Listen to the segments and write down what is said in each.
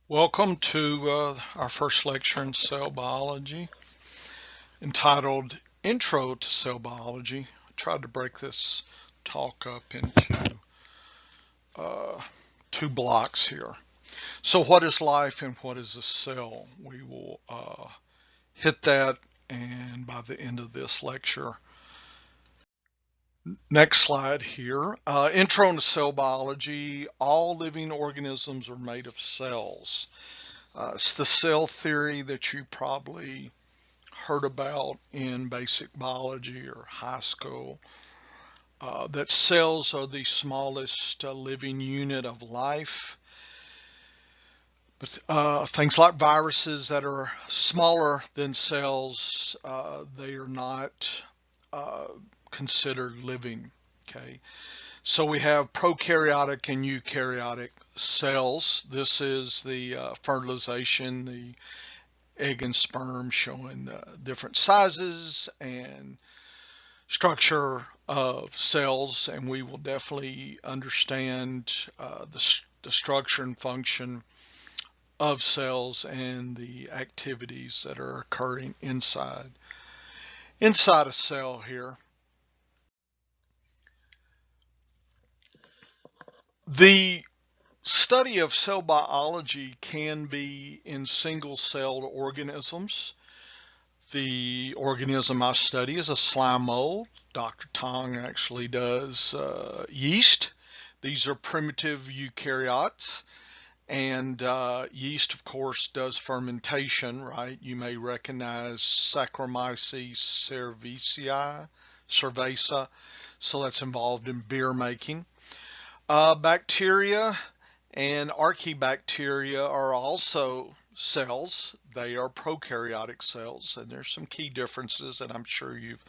Welcome to our first lecture in cell biology entitled Intro to Cell Biology. I tried to break this talk up into uh, two blocks here. So what is life and what is a cell? We will hit that, and by the end of this lecture, next slide here. Intro to cell biology. All living organisms are made of cells. It's the cell theory that you probably heard about in basic biology or high school, that cells are the smallest living unit of life. But things like viruses that are smaller than cells, they are not uh, considered living. Okay, so we have prokaryotic and eukaryotic cells. This is the fertilization, the egg and sperm showing different sizes and structure of cells, and we will definitely understand the structure and function of cells and the activities that are occurring inside a cell here. The study of cell biology can be in single-celled organisms. The organism I study is a slime mold. Dr. Tong actually does yeast. These are primitive eukaryotes. And yeast, of course, does fermentation, right? You may recognize Saccharomyces cerevisiae, so that's involved in beer making. Bacteria and archaebacteria are also cells. They are prokaryotic cells, and there's some key differences, and I'm sure you've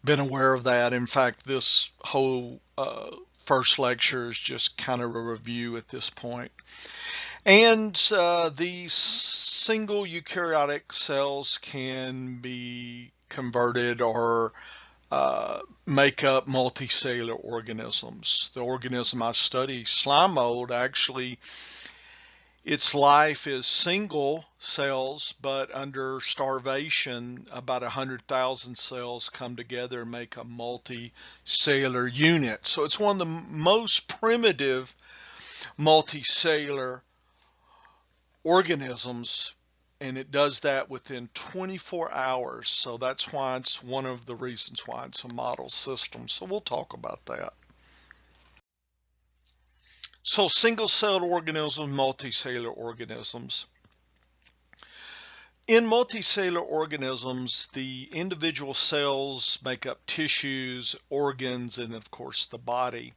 been aware of that. In fact, this whole first lecture is just kind of a review at this point. And these single eukaryotic cells can be converted or make up multicellular organisms. The organism I study, slime mold, actually its life is single cells, but under starvation, about 100,000 cells come together and make a multicellular unit. So it's one of the most primitive multicellular organisms, and it does that within 24 hours. So that's why it's one of the reasons why it's a model system. So we'll talk about that. So single-celled organisms, multicellular organisms. In multicellular organisms, the individual cells make up tissues, organs, and of course the body.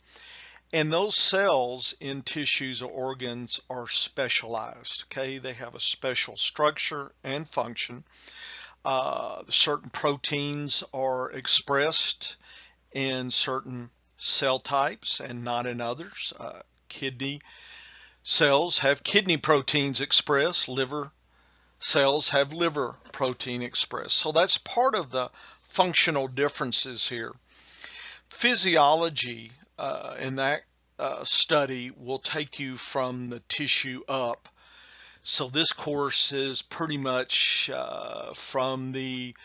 And those cells in tissues or organs are specialized, okay? They have a special structure and function. Certain proteins are expressed in certain cell types and not in others. Kidney cells have kidney proteins expressed. Liver cells have liver protein expressed. So that's part of the functional differences here. Physiology in that study will take you from the tissue up. So this course is pretty much from the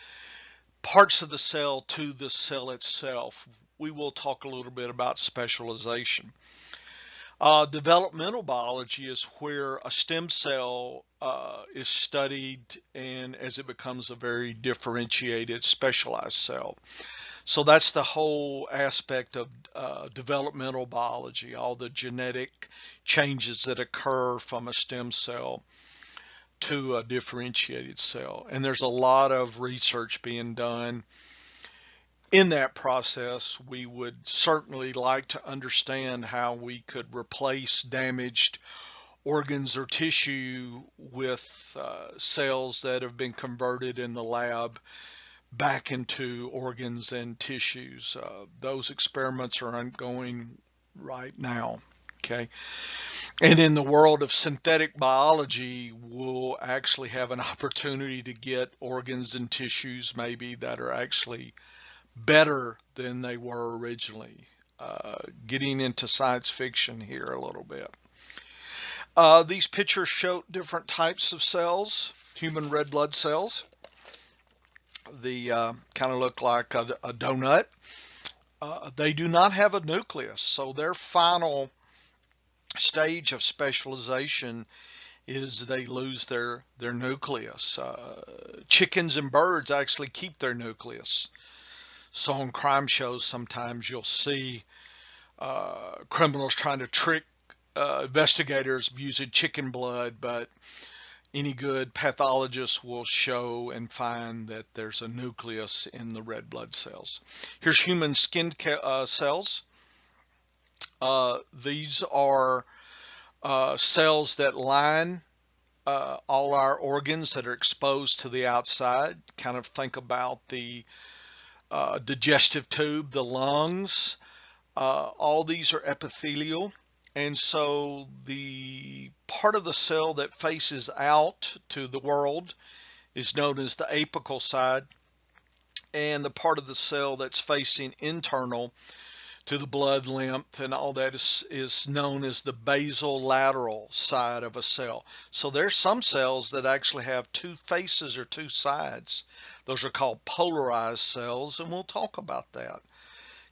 parts of the cell to the cell itself. We will talk a little bit about specialization. Developmental biology is where a stem cell is studied, and as it becomes a very differentiated, specialized cell. So that's the whole aspect of developmental biology, all the genetic changes that occur from a stem cell to a differentiated cell. And there's a lot of research being done in that process. We would certainly like to understand how we could replace damaged organs or tissue with cells that have been converted in the lab back into organs and tissues. Those experiments are ongoing right now. Okay. And in the world of synthetic biology, we'll actually have an opportunity to get organs and tissues maybe that are actually better than they were originally. Getting into science fiction here a little bit. These pictures show different types of cells, human red blood cells. They kind of look like a donut. They do not have a nucleus, so their final stage of specialization is they lose their nucleus. Chickens and birds actually keep their nucleus. So on crime shows, sometimes you'll see criminals trying to trick investigators using chicken blood, but any good pathologist will show and find that there's a nucleus in the red blood cells. Here's human skin cells. These are cells that line all our organs that are exposed to the outside. Kind of think about the digestive tube, the lungs. All these are epithelial. And so the part of the cell that faces out to the world is known as the apical side, and the part of the cell that's facing internal to the blood, lymph, and all that is known as the basolateral side of a cell. So there's some cells that actually have two faces or two sides. Those are called polarized cells, and we'll talk about that.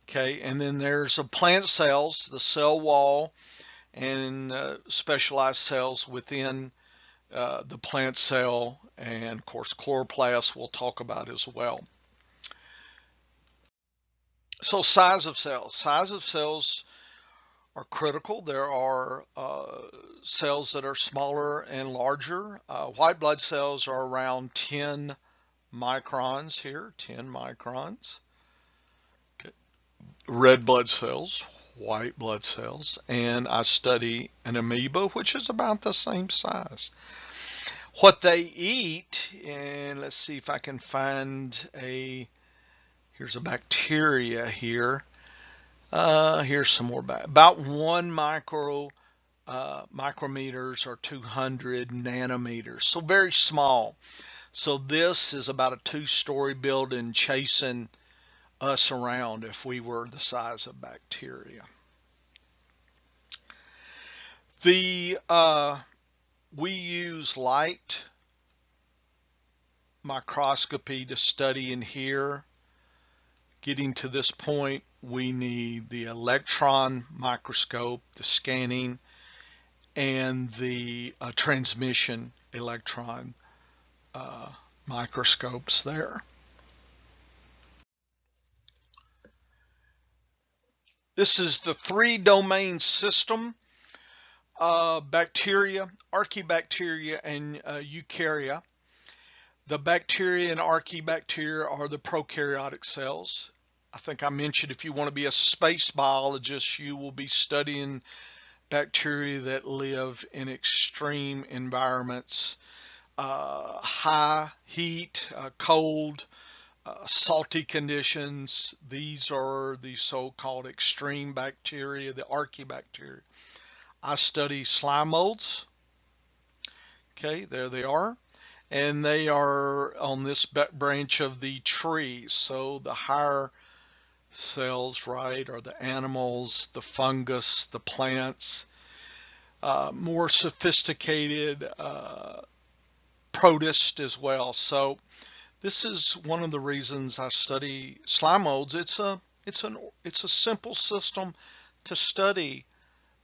Okay, and then there's plant cells, the cell wall, and specialized cells within the plant cell, and of course chloroplasts we'll talk about as well. So size of cells. Size of cells are critical. There are cells that are smaller and larger. White blood cells are around 10 microns here, 10 microns. Okay. Red blood cells, white blood cells, and I study an amoeba, which is about the same size. What they eat, and let's see if I can find here's a bacteria here. Here's some more about 1 micrometers or 200 nanometers, so very small. So this is about a 2-story building chasing us around if we were the size of bacteria. We use light microscopy to study in here. Getting to this point, we need the electron microscope, the scanning, and the transmission electron microscopes there. This is the 3-domain system. Bacteria, archaebacteria, and eukarya. The bacteria and archaebacteria are the prokaryotic cells. I think I mentioned if you want to be a space biologist, you will be studying bacteria that live in extreme environments, high heat, cold, salty conditions. These are the so-called extreme bacteria, the archaebacteria. I study slime molds. Okay, there they are. And they are on this branch of the tree. So the higher cells, right, are the animals, the fungus, the plants, more sophisticated protist as well. So this is one of the reasons I study slime molds. It's a simple system to study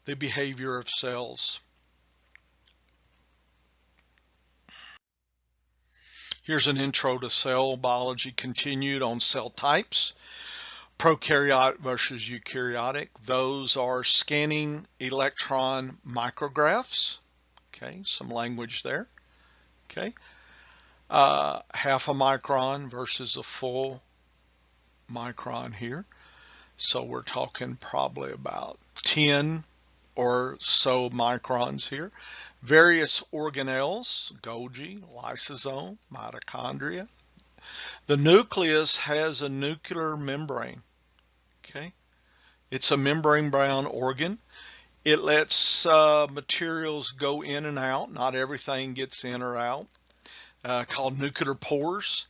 the behavior of cells. Here's an intro to cell biology continued on cell types, prokaryotic versus eukaryotic. Those are scanning electron micrographs. Okay, some language there. Okay, half a micron versus a full micron here. So we're talking probably about 10 or so microns here. Various organelles, Golgi, lysosome, mitochondria. The nucleus has a nuclear membrane. Okay, it's a membrane-bound organ. It lets materials go in and out. Not everything gets in or out. Called nuclear pores.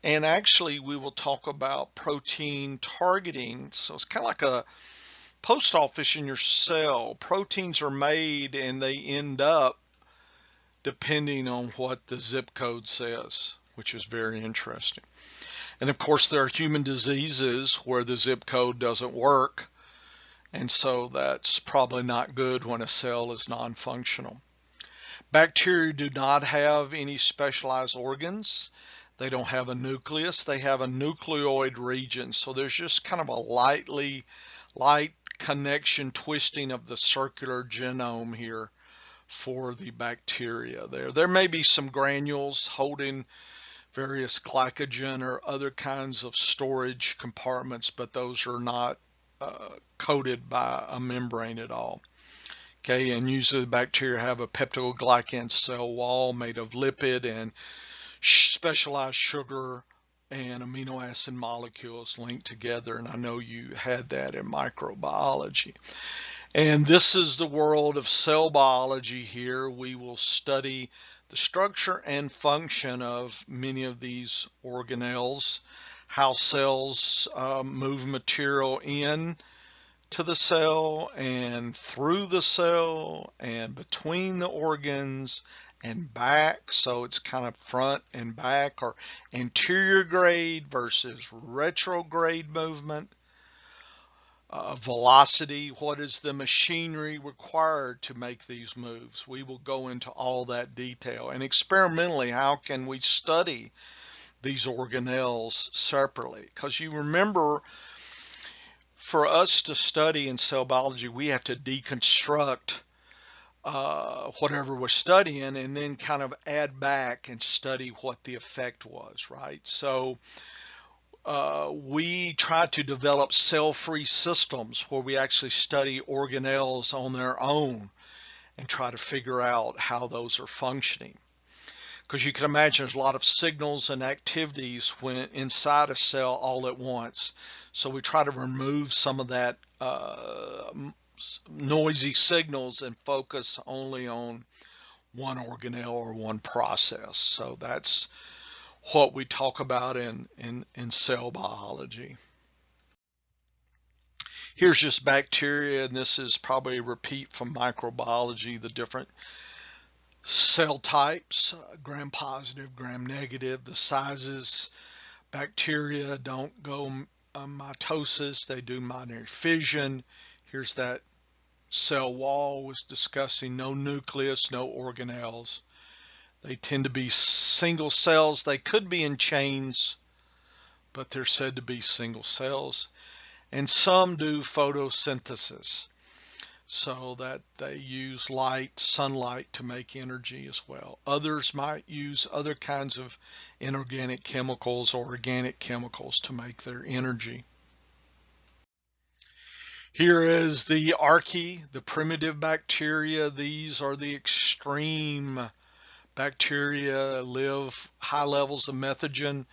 And actually, we will talk about protein targeting. So it's kind of like post office in your cell. Proteins are made and they end up depending on what the zip code says, which is very interesting. And of course, there are human diseases where the zip code doesn't work, and so that's probably not good when a cell is non-functional. Bacteria do not have any specialized organs. They don't have a nucleus. They have a nucleoid region. So there's just kind of a light connection twisting of the circular genome here for the bacteria there. There may be some granules holding various glycogen or other kinds of storage compartments, but those are not coated by a membrane at all. Okay, and usually the bacteria have a peptidoglycan cell wall made of lipid and specialized sugar and amino acid molecules linked together, and I know you had that in microbiology. And this is the world of cell biology here. We will study the structure and function of many of these organelles, how cells move material in to the cell and through the cell and between the organs and back. So it's kind of front and back, or anterior grade versus retrograde movement. Velocity, what is the machinery required to make these moves? We will go into all that detail. And experimentally, how can we study these organelles separately? Because you remember, for us to study in cell biology, we have to deconstruct whatever we're studying and then kind of add back and study what the effect was, right? So we try to develop cell-free systems where we actually study organelles on their own and try to figure out how those are functioning. Because you can imagine there's a lot of signals and activities when inside a cell all at once. So we try to remove some of that noisy signals and focus only on one organelle or one process. So that's what we talk about in cell biology. Here's just bacteria, and this is probably a repeat from microbiology, the different cell types, gram positive, gram negative, the sizes. Bacteria don't go mitosis, they do binary fission. Here's that cell wall was discussing, no nucleus, no organelles. They tend to be single cells. They could be in chains, but they're said to be single cells. And some do photosynthesis, so that they use light, sunlight, to make energy as well. Others might use other kinds of inorganic chemicals or organic chemicals to make their energy. Here is the archaea, the primitive bacteria. These are the extreme bacteria, live high levels of methogen,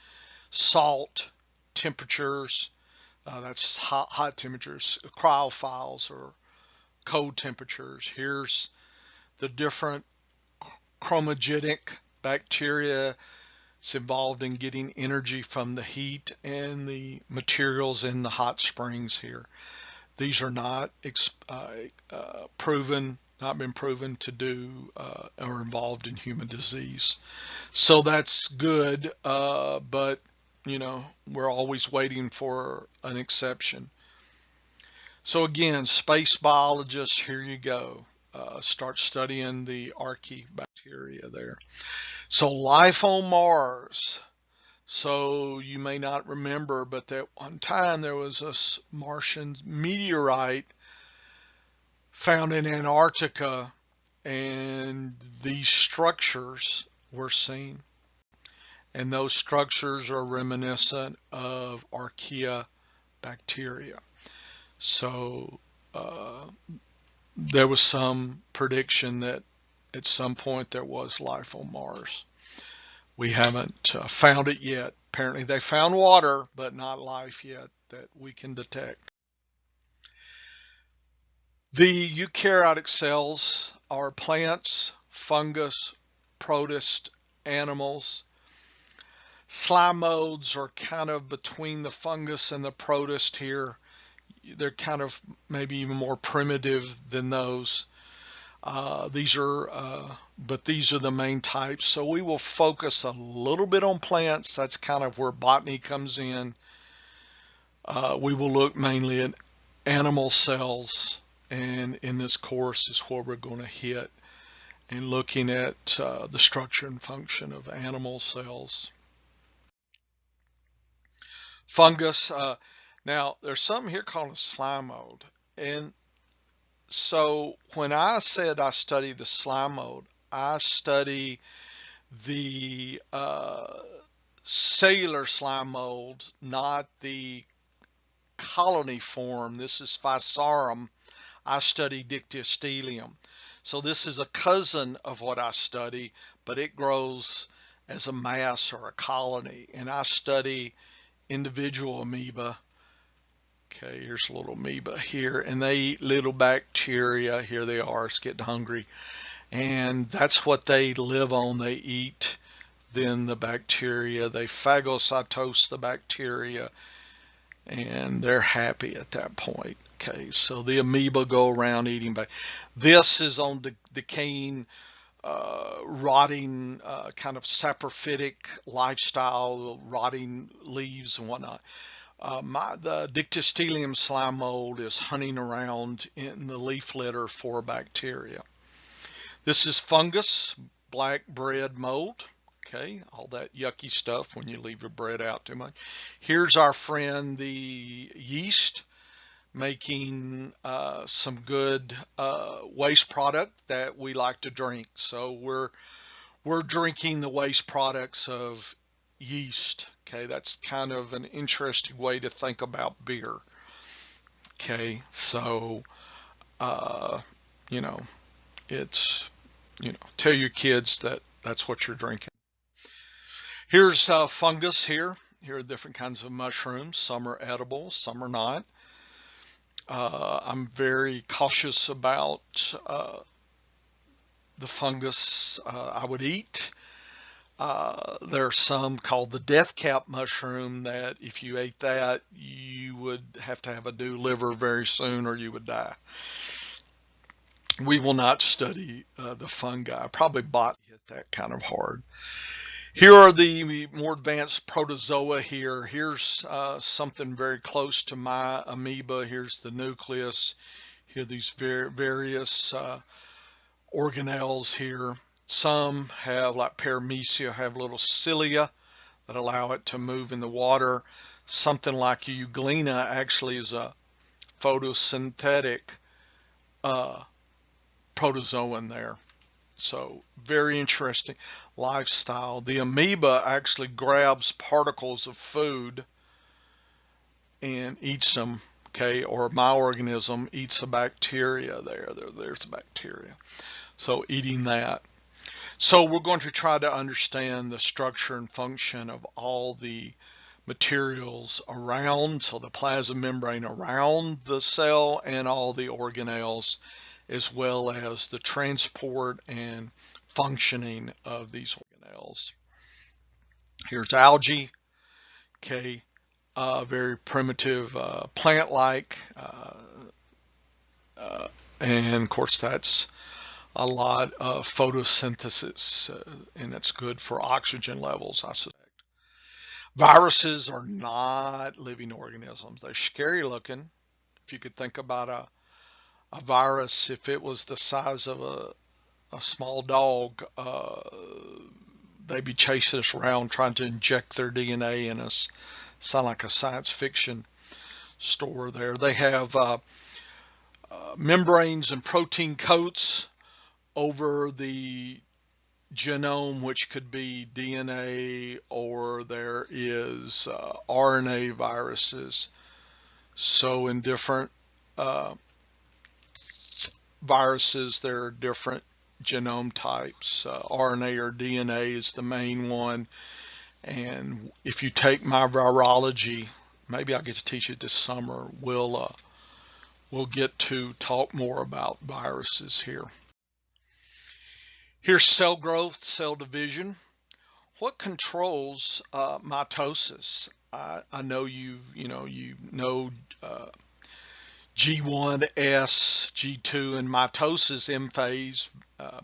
salt temperatures, that's hot temperatures, cryophiles, or cold temperatures. Here's the different chromogenic bacteria. It's involved in getting energy from the heat and the materials in the hot springs here. These are not been proven to do or involved in human disease. So that's good, but you know, we're always waiting for an exception. So again, space biologists, here you go. Start studying the archaebacteria there. So life on Mars. So you may not remember, but at one time there was a Martian meteorite found in Antarctica, and these structures were seen. And those structures are reminiscent of archaea bacteria. So there was some prediction that at some point there was life on Mars. We haven't found it yet. Apparently they found water, but not life yet that we can detect. The eukaryotic cells are plants, fungus, protist, animals. Slime modes are kind of between the fungus and the protist here. They're kind of maybe even more primitive than those. But these are the main types. So we will focus a little bit on plants. That's kind of where botany comes in. We will look mainly at animal cells, and in this course is where we're going to hit and looking at the structure and function of animal cells. Fungus. Now, there's something here called a slime mold. And so when I said I study the slime mold, I study the cellular slime mold, not the colony form. This is Physarum. I study Dictyostelium. So this is a cousin of what I study, but it grows as a mass or a colony. And I study individual amoeba. Okay, here's a little amoeba here, and they eat little bacteria. Here they are, it's getting hungry. And that's what they live on. They eat then the bacteria. They phagocytose the bacteria, and they're happy at that point. Okay, so the amoeba go around eating back. This is on the decaying, rotting, kind of saprophytic lifestyle, rotting leaves and whatnot. The Dictyostelium slime mold is hunting around in the leaf litter for bacteria. This is fungus, black bread mold. Okay, all that yucky stuff when you leave your bread out too much. Here's our friend, the yeast, making some good waste product that we like to drink. So we're drinking the waste products of yeast. Okay, that's kind of an interesting way to think about beer. Okay, so you know, it's, tell your kids that that's what you're drinking. Here's fungus here. Here are different kinds of mushrooms. Some are edible, some are not. I'm very cautious about the fungus I would eat. There are some called the death cap mushroom that if you ate that, you would have to have a new liver very soon or you would die. We will not study the fungi. Probably botany hit that kind of hard. Here are the more advanced protozoa here. Here's something very close to my amoeba. Here's the nucleus. Here are these various organelles here. Some have, like paramecia, have little cilia that allow it to move in the water. Something like euglena actually is a photosynthetic protozoan there. So very interesting lifestyle. The amoeba actually grabs particles of food and eats them, okay, or my organism eats a bacteria there. There's a bacteria. So eating that. So we're going to try to understand the structure and function of all the materials around, so the plasma membrane around the cell and all the organelles, as well as the transport and functioning of these organelles. Here's algae, okay, very primitive plant-like, and of course that's a lot of photosynthesis, and it's good for oxygen levels, I suspect. Viruses are not living organisms. They're scary looking. If you could think about a virus, if it was the size of a small dog, they'd be chasing us around trying to inject their DNA in us. Sound like a science fiction story there. They have membranes and protein coats over the genome, which could be DNA, or there is RNA viruses. So in different viruses, there are different genome types. RNA or DNA is the main one. And if you take my virology, maybe I'll get to teach it this summer, we'll get to talk more about viruses here. Here's cell growth, cell division. What controls mitosis? I know you know G1S, G2, and mitosis, M phase,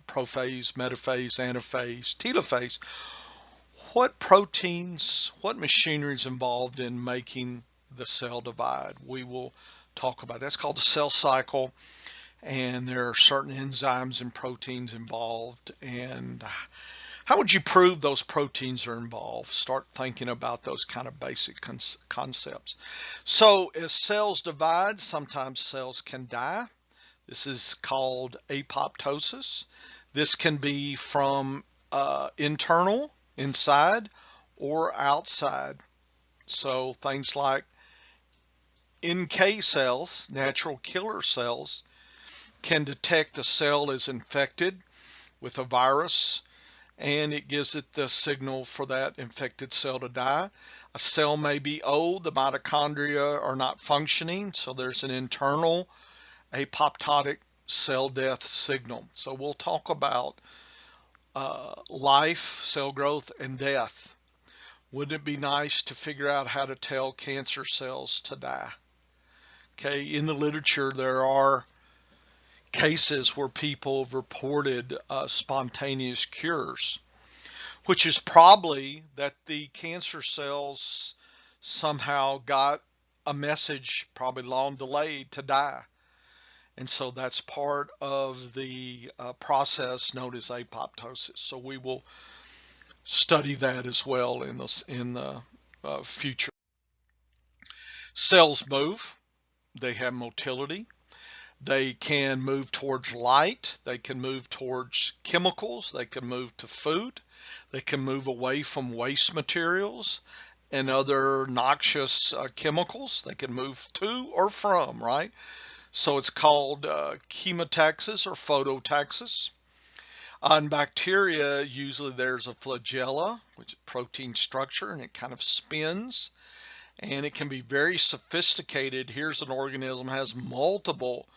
prophase, metaphase, anaphase, telophase. What proteins, what machinery is involved in making the cell divide? We will talk about that. That's called the cell cycle, and there are certain enzymes and proteins involved. And how would you prove those proteins are involved? Start thinking about those kind of basic concepts. So as cells divide, sometimes cells can die. This is called apoptosis. This can be from internal, inside, or outside. So things like NK cells, natural killer cells, can detect a cell is infected with a virus, and it gives it the signal for that infected cell to die. A cell may be old, the mitochondria are not functioning, so there's an internal apoptotic cell death signal. So we'll talk about life, cell growth, and death. Wouldn't it be nice to figure out how to tell cancer cells to die? Okay, in the literature there are cases where people have reported spontaneous cures, which is probably that the cancer cells somehow got a message, probably long delayed, to die. And so that's part of the process known as apoptosis. So we will study that as well in the future. Cells move. They have motility. They can move towards light. They can move towards chemicals. They can move to food. They can move away from waste materials and other noxious chemicals. They can move to or from, right? So it's called chemotaxis or phototaxis. On bacteria, usually there's a flagella, which is protein structure, and it kind of spins, and it can be very sophisticated. Here's an organism that has multiple,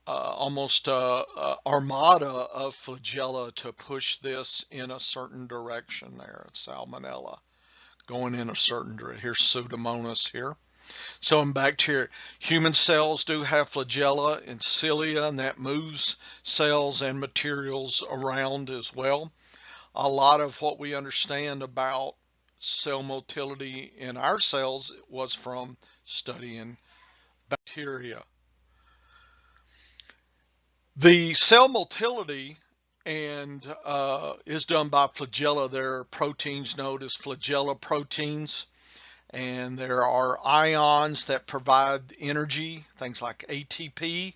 almost armada of flagella to push this in a certain direction there. It's Salmonella going in a certain direction. Here's Pseudomonas here. So in bacteria, human cells do have flagella and cilia, and that moves cells and materials around as well. A lot of what we understand about cell motility in our cells was from studying bacteria. The cell motility and is done by flagella. There are proteins known as flagella proteins, and there are ions that provide energy. Things like ATP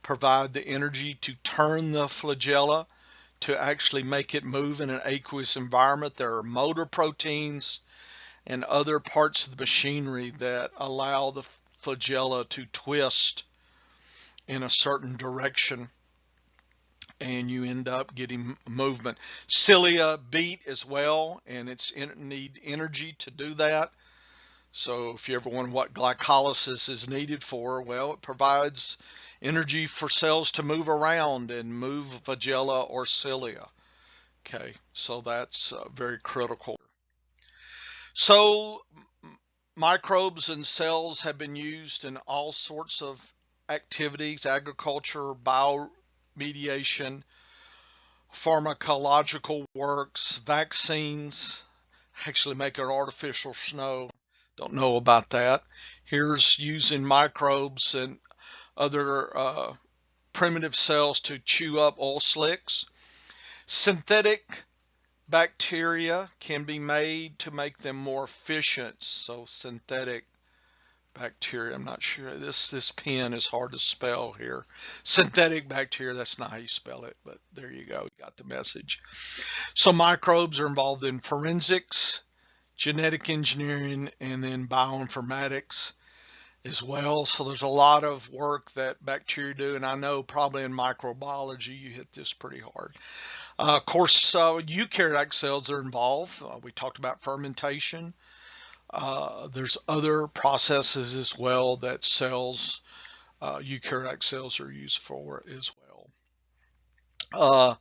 provide the energy to turn the flagella to actually make it move in an aqueous environment. There are motor proteins and other parts of the machinery that allow the flagella to twist in a certain direction, and you end up getting movement. Cilia beat as well, and it's need energy to do that. So if you ever wonder what glycolysis is needed for, well, it provides energy for cells to move around and move flagella or cilia. Okay, so that's very critical. So microbes and cells have been used in all sorts of activities: agriculture, biomediation, pharmacological works, vaccines, actually making artificial snow. Don't know about that. Here's using microbes and other primitive cells to chew up oil slicks. Synthetic bacteria can be made to make them more efficient. So synthetic bacteria, I'm not sure. This pen is hard to spell here. Synthetic bacteria, that's not how you spell it, but there you go. You got the message. So microbes are involved in forensics, genetic engineering, and then bioinformatics as well. So there's a lot of work that bacteria do, and I know probably in microbiology you hit this pretty hard. Of course, eukaryotic cells are involved. We talked about fermentation. There's other processes as well that cells, eukaryotic cells, are used for as well.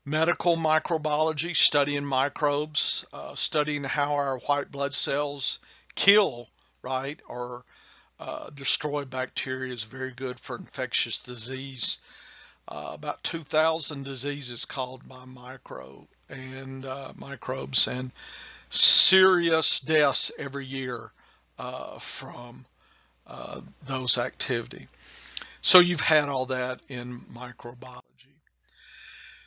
Medical microbiology, studying microbes, studying how our white blood cells kill, right, or destroy bacteria is very good for infectious disease. About 2,000 diseases caused by microbes, and serious deaths every year from those activity. So you've had all that in microbiology.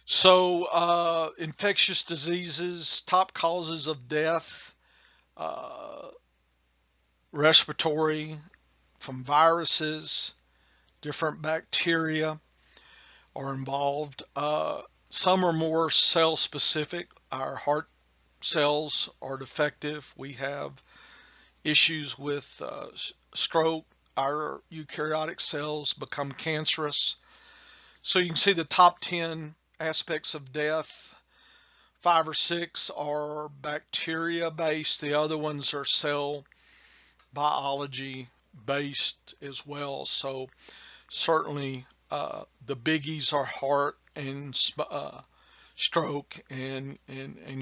So infectious diseases, top causes of death, uh, respiratory from viruses, different bacteria are involved. Some are more cell specific. Our heart cells are defective. We have issues with stroke. Our eukaryotic cells become cancerous. So you can see the top 10 aspects of death. 5 or 6 are bacteria based. The other ones are cell biology based as well. So certainly the biggies are heart and stroke and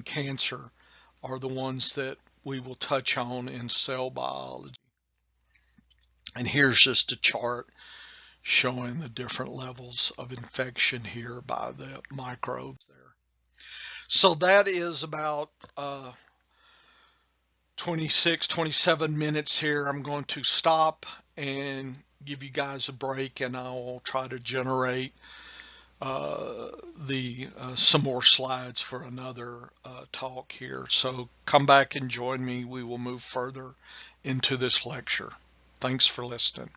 cancer are the ones that we will touch on in cell biology. And here's just a chart showing the different levels of infection here by the microbes there. So that is about 26, 27 minutes here. I'm going to stop and give you guys a break, and I'll try to generate some more slides for another talk here. So come back and join me. We will move further into this lecture. Thanks for listening.